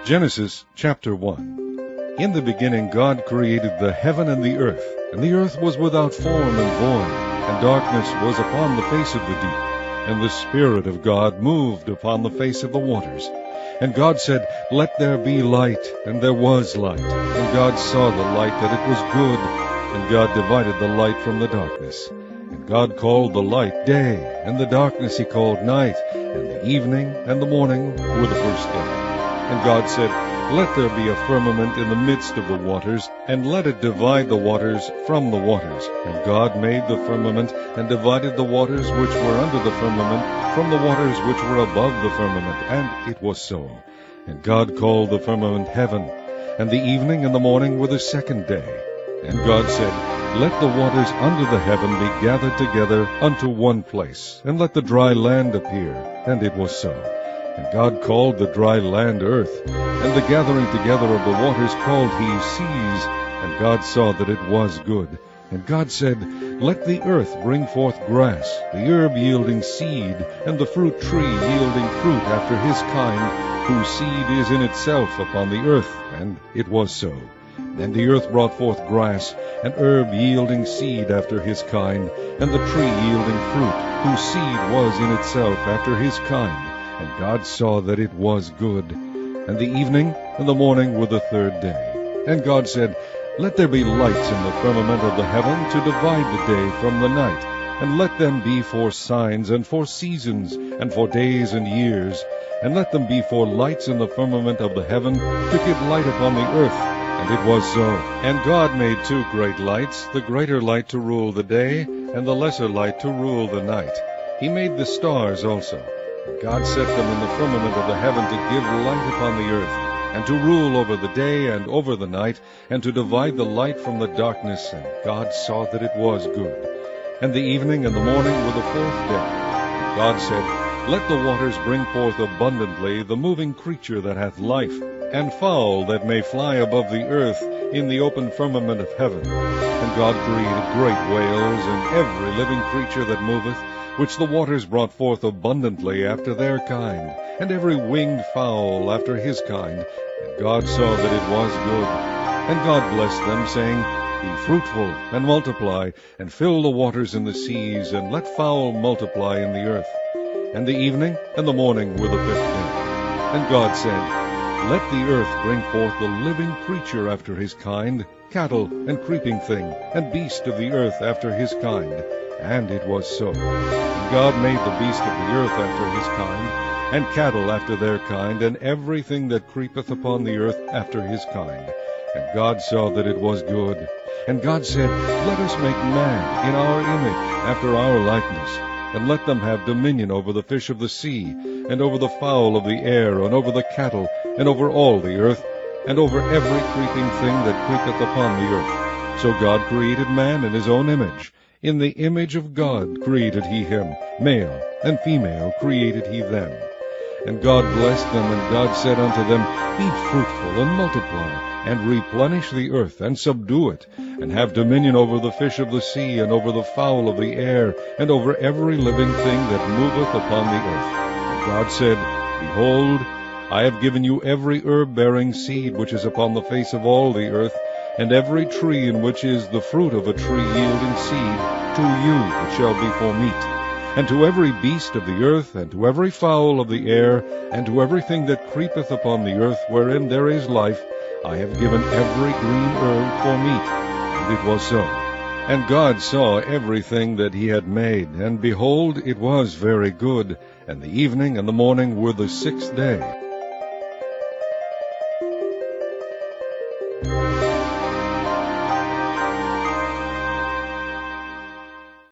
Genesis chapter 1. In the beginning God created the heaven and the earth was without form and void, and darkness was upon the face of the deep, and the Spirit of God moved upon the face of the waters. And God said, Let there be light, and there was light. And God saw the light that it was good, and God divided the light from the darkness. And God called the light day, and the darkness he called night, and the evening and the morning were the first day. And God said, Let there be a firmament in the midst of the waters, and let it divide the waters from the waters. And God made the firmament, and divided the waters which were under the firmament from the waters which were above the firmament. And it was so. And God called the firmament heaven. And the evening and the morning were the second day. And God said, Let the waters under the heaven be gathered together unto one place, and let the dry land appear. And it was so. And God called the dry land earth, and the gathering together of the waters called he seas. And God saw that it was good. And God said, Let the earth bring forth grass, the herb yielding seed, and the fruit tree yielding fruit after his kind, whose seed is in itself upon the earth. And it was so. And the earth brought forth grass, and herb yielding seed after his kind, and the tree yielding fruit, whose seed was in itself after his kind. And God saw that it was good. And the evening and the morning were the third day. And God said, Let there be lights in the firmament of the heaven to divide the day from the night, and let them be for signs and for seasons and for days and years, and let them be for lights in the firmament of the heaven to give light upon the earth. And it was so. And God made two great lights, the greater light to rule the day, and the lesser light to rule the night. He made the stars also. And God set them in the firmament of the heaven to give light upon the earth, and to rule over the day and over the night, and to divide the light from the darkness. And God saw that it was good. And the evening and the morning were the fourth day. And God said, Let the waters bring forth abundantly the moving creature that hath life, and fowl that may fly above the earth in the open firmament of heaven. And God created great whales, and every living creature that moveth, which the waters brought forth abundantly after their kind, and every winged fowl after his kind. And God saw that it was good. And God blessed them, saying, Be fruitful, and multiply, and fill the waters in the seas, and let fowl multiply in the earth. And the evening and the morning were the fifth day. And God said, Let the earth bring forth the living creature after his kind, cattle, and creeping thing, and beast of the earth after his kind. And it was so. And God made the beast of the earth after his kind, and cattle after their kind, and everything that creepeth upon the earth after his kind. And God saw that it was good. And God said, Let us make man in our image, after our likeness, and let them have dominion over the fish of the sea, and over the fowl of the air, and over the cattle, and over all the earth, and over every creeping thing that creepeth upon the earth. So God created man in his own image. In the image of God created he him, male and female created he them. And God blessed them, and God said unto them, Be fruitful, and multiply, and replenish the earth, and subdue it, and have dominion over the fish of the sea, and over the fowl of the air, and over every living thing that moveth upon the earth. And God said, Behold, I have given you every herb-bearing seed which is upon the face of all the earth, and every tree in which is the fruit of a tree yielding seed, to you it shall be for meat. And to every beast of the earth, and to every fowl of the air, and to everything that creepeth upon the earth wherein there is life, I have given every green herb for meat. And it was so. And God saw everything that he had made, and behold, it was very good. And the evening and the morning were the sixth day.